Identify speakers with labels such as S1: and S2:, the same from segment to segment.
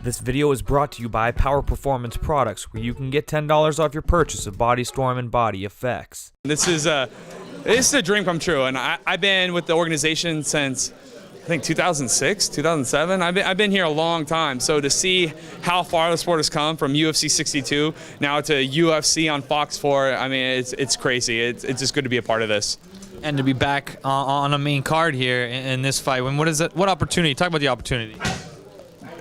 S1: This video is brought to you by Power Performance Products, where you can get $10 off your purchase of Body Storm and Body Effects.
S2: This is a dream come true, and I've been with the organization since I think 2006, 2007. I've been here a long time. So to see how far the sport has come from UFC 62 now to UFC on Fox 4, I mean, it's crazy. It's just good to be a part of this.
S3: And to be back on a main card here in this fight. What opportunity? Talk about the opportunity.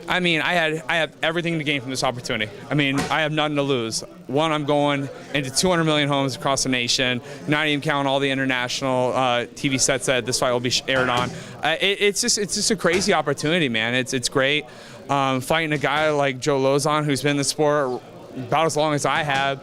S2: I mean, I have everything to gain from this opportunity. I mean, I have nothing to lose. One, I'm going into 200 million homes across the nation, not even counting all the international TV sets that this fight will be aired on. It's just a crazy opportunity, man. It's great. Fighting a guy like Joe Lauzon, who's been in the sport about as long as I have,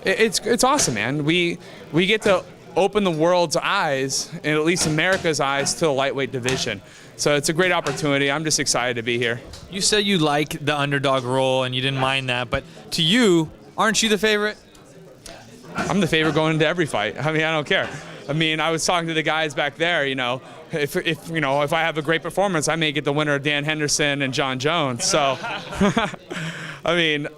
S2: it's awesome, man. We get to open the world's eyes, and at least America's eyes, to the lightweight division. So it's a great opportunity. I'm just excited to be here.
S3: You said you like the underdog role and you didn't mind that, but to you, aren't you the favorite?
S2: I'm the favorite going into every fight. I mean, I don't care. I mean, I was talking to the guys back there, you know, if I have a great performance, I may get the winner of Dan Henderson and John Jones. So, I mean,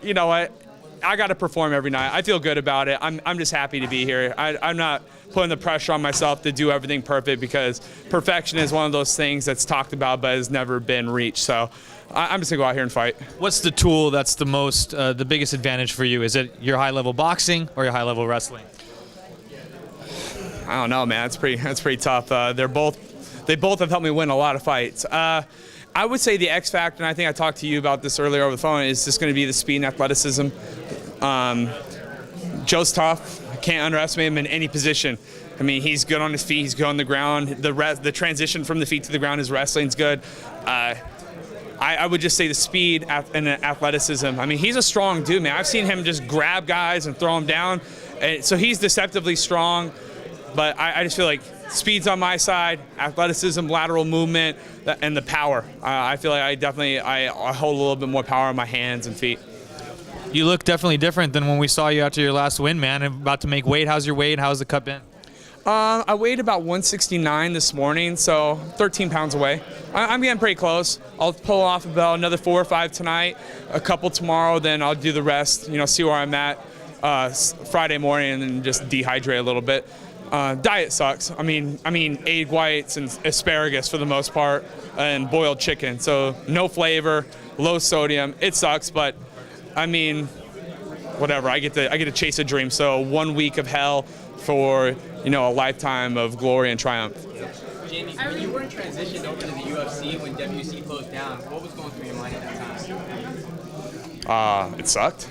S2: you know what? I got to perform every night. I feel good about it. I'm just happy to be here. I'm not putting the pressure on myself to do everything perfect, because perfection is one of those things that's talked about but has never been reached. So I'm just gonna go out here and fight. What's
S3: the tool that's the biggest advantage for you? Is it your high-level boxing or your high-level wrestling?
S2: I don't know, man. That's pretty tough. They both have helped me win a lot of fights. I would say the X factor, and I think I talked to you about this earlier over the phone, is just going to be the speed and athleticism. Joe's tough. I can't underestimate him in any position. I mean, he's good on his feet. He's good on the ground. The transition from the feet to the ground, his wrestling's good. I would just say the speed and the athleticism. I mean, he's a strong dude, man. I've seen him just grab guys and throw them down. So he's deceptively strong. But I just feel like speed's on my side, athleticism, lateral movement, and the power. I feel like I hold a little bit more power in my hands and feet.
S3: You look definitely different than when we saw you after your last win, man. About to make weight. How's your weight? How's the cut been?
S2: I weighed about 169 this morning, so 13 pounds away. I'm getting pretty close. I'll pull off about another 4 or 5 tonight, a couple tomorrow, then I'll do the rest, you know, see where I'm at Friday morning, and then just dehydrate a little bit. Diet sucks. I mean egg whites and asparagus for the most part, and boiled chicken. So no flavor, low sodium. It sucks, but I mean, whatever. I get to chase a dream. So 1 week of hell for, you know, a lifetime of glory and triumph.
S4: Jamie, when you were in transition over to the UFC when WC closed down, what was going through your mind at that time?
S2: It sucked.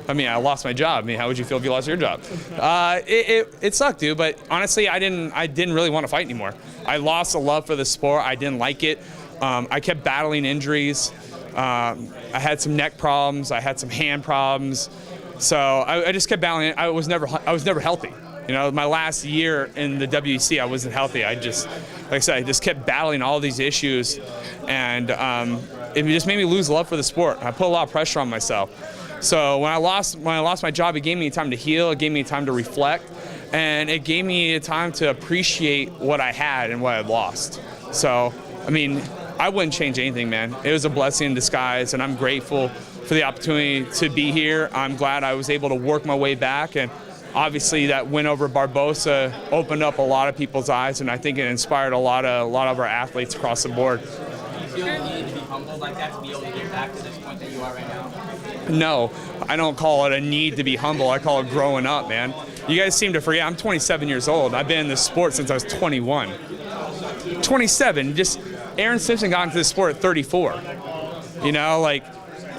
S2: I mean, I lost my job. I mean, how would you feel if you lost your job? It sucked, dude. But honestly, I didn't really want to fight anymore. I lost a love for the sport. I didn't like it. I kept battling injuries. I had some neck problems. I had some hand problems. So I just kept battling it. I was never healthy. You know, my last year in the WEC, I wasn't healthy. Like I said, I just kept battling all these issues, and it just made me lose love for the sport. I put a lot of pressure on myself. So when I lost my job, it gave me time to heal. It gave me time to reflect, and it gave me time to appreciate what I had and what I lost. So, I mean, I wouldn't change anything, man. It was a blessing in disguise, and I'm grateful for the opportunity to be here. I'm glad I was able to work my way back, and obviously that win over Barbosa opened up a lot of people's eyes, and I think it inspired a lot of our athletes across the board.
S4: Do you feel the need to be humble like that to be able to get back to this point that you are right now?
S2: No, I don't call it a need to be humble. I call it growing up, man. You guys seem to forget, I'm 27 years old. I've been in this sport since I was 21. 27, just Aaron Simpson got into this sport at 34. You know, like,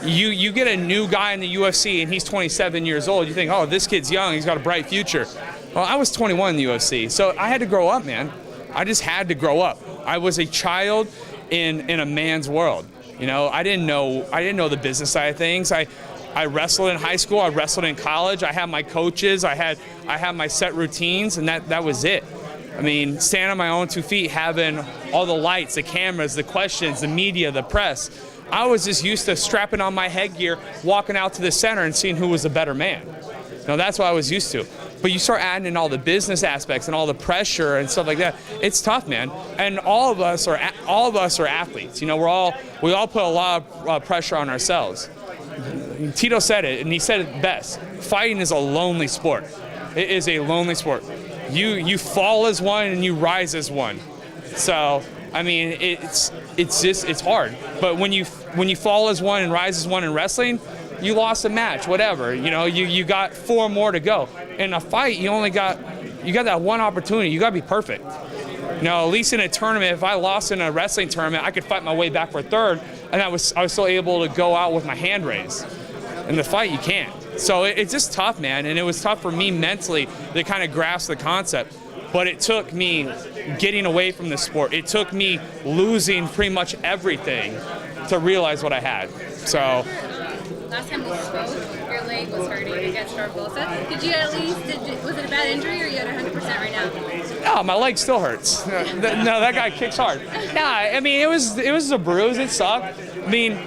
S2: you get a new guy in the UFC and he's 27 years old. You think, oh, this kid's young, he's got a bright future. Well, I was 21 in the UFC, so I had to grow up, man. I just had to grow up. I was a child in a man's world. You know, I didn't know the business side of things. I wrestled in high school. I wrestled in college. I had my coaches. I had my set routines, and that was it. I mean, standing on my own 2 feet, having all the lights, the cameras, the questions, the media, the press. I was just used to strapping on my headgear, walking out to the center and seeing who was a better man. You know, that's what I was used to. but you start adding in all the business aspects and all the pressure and stuff like that. It's tough, man. And all of us are athletes. You know, we all put a lot of pressure on ourselves. Tito said it, and he said it best. Fighting is a lonely sport. It is a lonely sport. You fall as one and you rise as one. So, I mean, it's hard. But when you fall as one and rise as one in wrestling, you lost a match, whatever. You know, you got 4 more to go. In a fight, you got that one opportunity. You got to be perfect. You know, at least in a tournament, if I lost in a wrestling tournament, I could fight my way back for third, and I was still able to go out with my hand raised. In the fight, you can't. So it's just tough, man, and it was tough for me mentally to kind of grasp the concept. But it took me getting away from the sport. It took me losing pretty much everything to realize what I had. So.
S5: Last time we spoke, your leg was hurting against Barbosa. Did you at least, was it a bad injury, or are you at 100% right now?
S2: No, my leg still hurts. No, that guy kicks hard. Nah, I mean, it was a bruise. It sucked. I mean,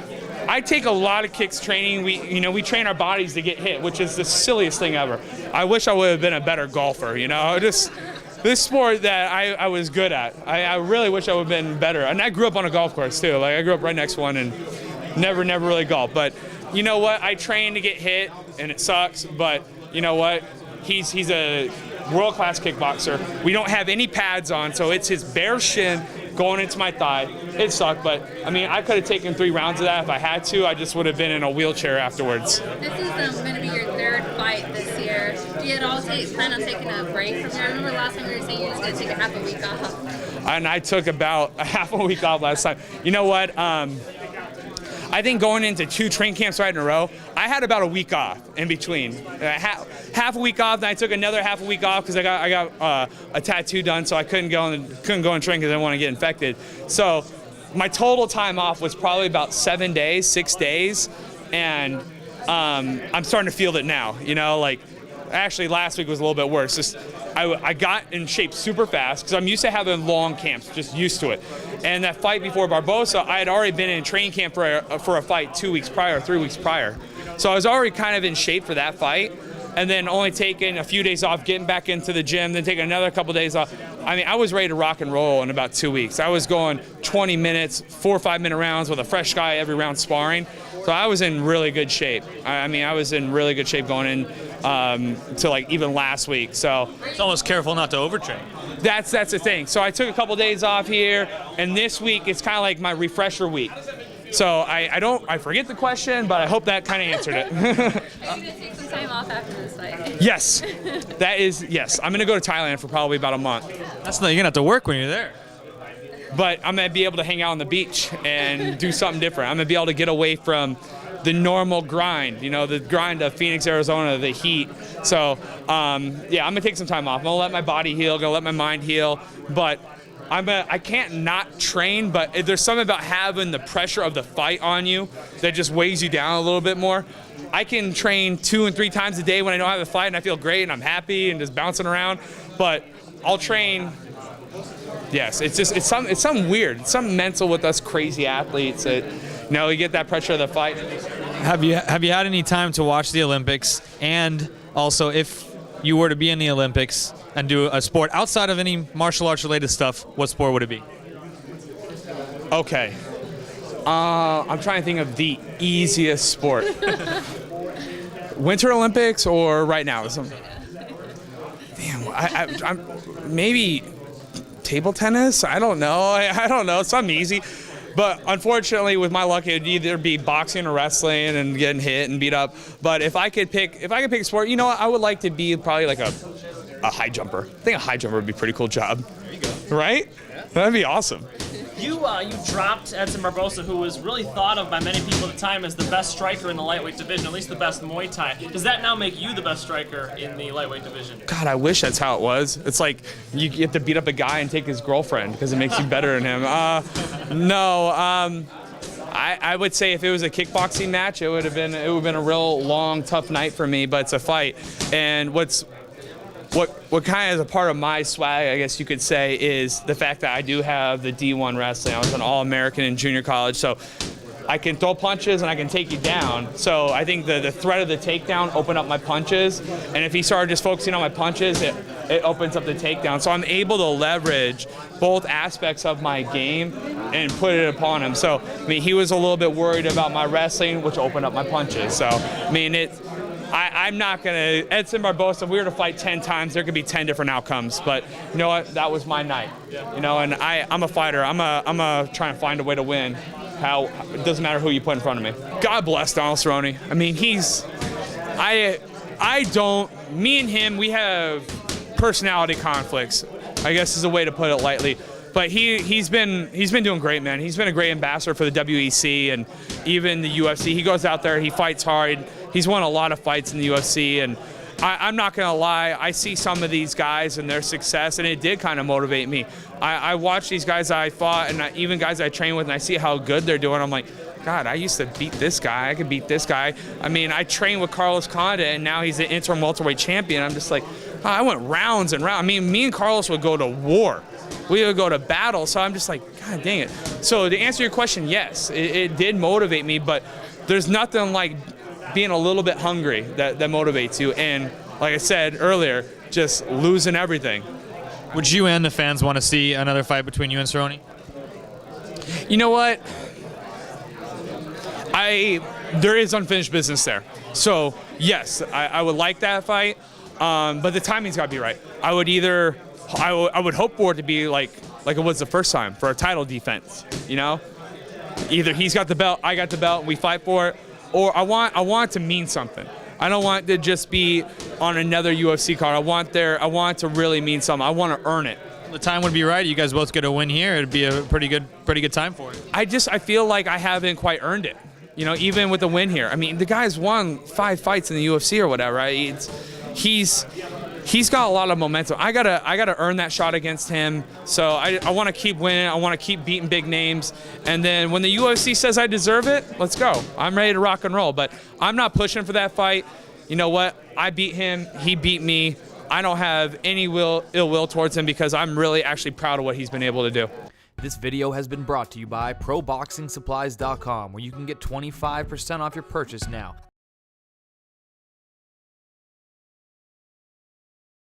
S2: I take a lot of kicks training. We train our bodies to get hit, which is the silliest thing ever. I wish I would have been a better golfer, you know. Just this sport that I was good at. I really wish I would have been better. And I grew up on a golf course too. Like, I grew up right next to one and never really golfed. But you know what? I train to get hit, and it sucks. But you know what? He's a world-class kickboxer. We don't have any pads on, so it's his bare shin going into my thigh. It sucked, but I mean, I could have taken 3 rounds of that if I had to. I just would have been in a wheelchair afterwards.
S5: This is going to be your 3rd fight this year. Do you at all plan on taking a break from here? I remember last time you were saying you were going to take a half a week off.
S2: And I took about a half a week off last time. You know what? I think going into 2 training camps right in a row, I had about a week off in between. Half a week off, then I took another half a week off because I got a tattoo done, so I couldn't go and train because I didn't want to get infected. So my total time off was probably about 7 days, 6 days, and I'm starting to feel it now. You know, like actually last week was a little bit worse. Just I got in shape super fast because I'm used to having long camps, just used to it. And that fight before Barbosa, I had already been in training camp for a fight 2 weeks prior, 3 weeks prior. So I was already kind of in shape for that fight, and then only taking a few days off, getting back into the gym, then taking another couple days off. I mean, I was ready to rock and roll in about 2 weeks. I was going 20 minutes, 4 or 5 minute rounds with a fresh guy every round sparring. So I was in really good shape. I mean, I was in really good shape going in to like even last week. So
S3: it's almost careful not to overtrain.
S2: That's the thing. So I took a couple days off here, and this week it's kind of like my refresher week. So I forget the question, but I hope that kind of answered it.
S5: Are you going to take some time off after this fight?
S2: Yes, yes. I'm going to go to Thailand for probably about a month.
S3: That's not, you're going to have to work when you're there.
S2: But I'm going to be able to hang out on the beach and do something different. I'm going to be able to get away from the grind, you know, the grind of Phoenix, Arizona, the heat. So, yeah, I'm going to take some time off. I'm going to let my body heal, going to let my mind heal. But I can't not train, but there's something about having the pressure of the fight on you that just weighs you down a little bit more. I can train 2 and 3 times a day when I don't have a fight and I feel great and I'm happy and just bouncing around. But I'll train. Yes, it's something weird. It's something mental with us crazy athletes that, you know, you get that pressure of the fight.
S3: Have you had any time to watch the Olympics? And also, if you were to be in the Olympics and do a sport outside of any martial arts related stuff, what sport would it be?
S2: Okay. I'm trying to think of the easiest sport. Winter Olympics or right now? Damn, I'm maybe table tennis? I don't know. I don't know. Something easy. But unfortunately, with my luck, it would either be boxing or wrestling and getting hit and beat up. But if I could pick a sport, you know what? I would like to be probably like a high jumper. I think a high jumper would be a pretty cool job.
S4: There you go.
S2: Right? Yeah. That'd be awesome.
S6: You dropped Edson Barbosa, who was really thought of by many people at the time as the best striker in the lightweight division, at least the best Muay Thai. Does that now make you the best striker in the lightweight division?
S2: God, I wish that's how it was. It's like you have to beat up a guy and take his girlfriend because it makes you better than him. No. I would say if it was a kickboxing match, it would have been a real long, tough night for me. But it's a fight, and what kind of is a part of my swag, I guess you could say, is the fact that I do have the D1 wrestling. I was an All-American in junior college, so I can throw punches and I can take you down. So I think the threat of the takedown opened up my punches, and if he started just focusing on my punches, it opens up the takedown. So I'm able to leverage both aspects of my game and put it upon him. So, I mean, he was a little bit worried about my wrestling, which opened up my punches. So, I mean, I'm not going to, Edson Barbosa, if we were to fight 10 times, there could be 10 different outcomes. But you know what? That was my night. You know, and I'm a fighter. I'm a trying to find a way to win. It doesn't matter who you put in front of me. God bless Donald Cerrone. I mean, me and him, we have personality conflicts, I guess is a way to put it lightly. But he's been doing great, man. He's been a great ambassador for the WEC and even the UFC. He goes out there, he fights hard. He's won a lot of fights in the UFC, and I'm not gonna lie, I see some of these guys and their success, and it did kind of motivate me. I watch these guys I fought, and even guys I train with, and I see how good they're doing. I'm like, God, I used to beat this guy. I could beat this guy. I mean, I trained with Carlos Condit, and now he's an interim welterweight champion. I'm just like, oh, I went rounds and rounds. I mean, me and Carlos would go to war. We would go to battle. So I'm just like, God dang it. So to answer your question, yes, it did motivate me, but there's nothing like being a little bit hungry that motivates you. And like I said earlier, just losing everything.
S3: Would you and the fans want to see another fight between you and Cerrone?
S2: You know what? There is unfinished business there. So yes, I would like that fight, but the timing's got to be right. I would hope for it to be like it was the first time for a title defense. You know, either he's got the belt, I got the belt, we fight for it, or I want it to mean something. I don't want it to just be on another UFC card. I want it to really mean something. I want to earn it.
S3: The time would be right. You guys both get a win here. It'd be a pretty good time for it.
S2: I feel like I haven't quite earned it. You know, even with the win here. I mean, the guy's won 5 fights in the UFC or whatever. Right? He's got a lot of momentum. I gotta earn that shot against him. So I want to keep winning. I want to keep beating big names. And then when the UFC says I deserve it, let's go. I'm ready to rock and roll. But I'm not pushing for that fight. You know what? I beat him. He beat me. I don't have any ill will towards him because I'm really actually proud of what he's been able to do.
S1: This video has been brought to you by ProBoxingSupplies.com, where you can get 25% off your purchase now.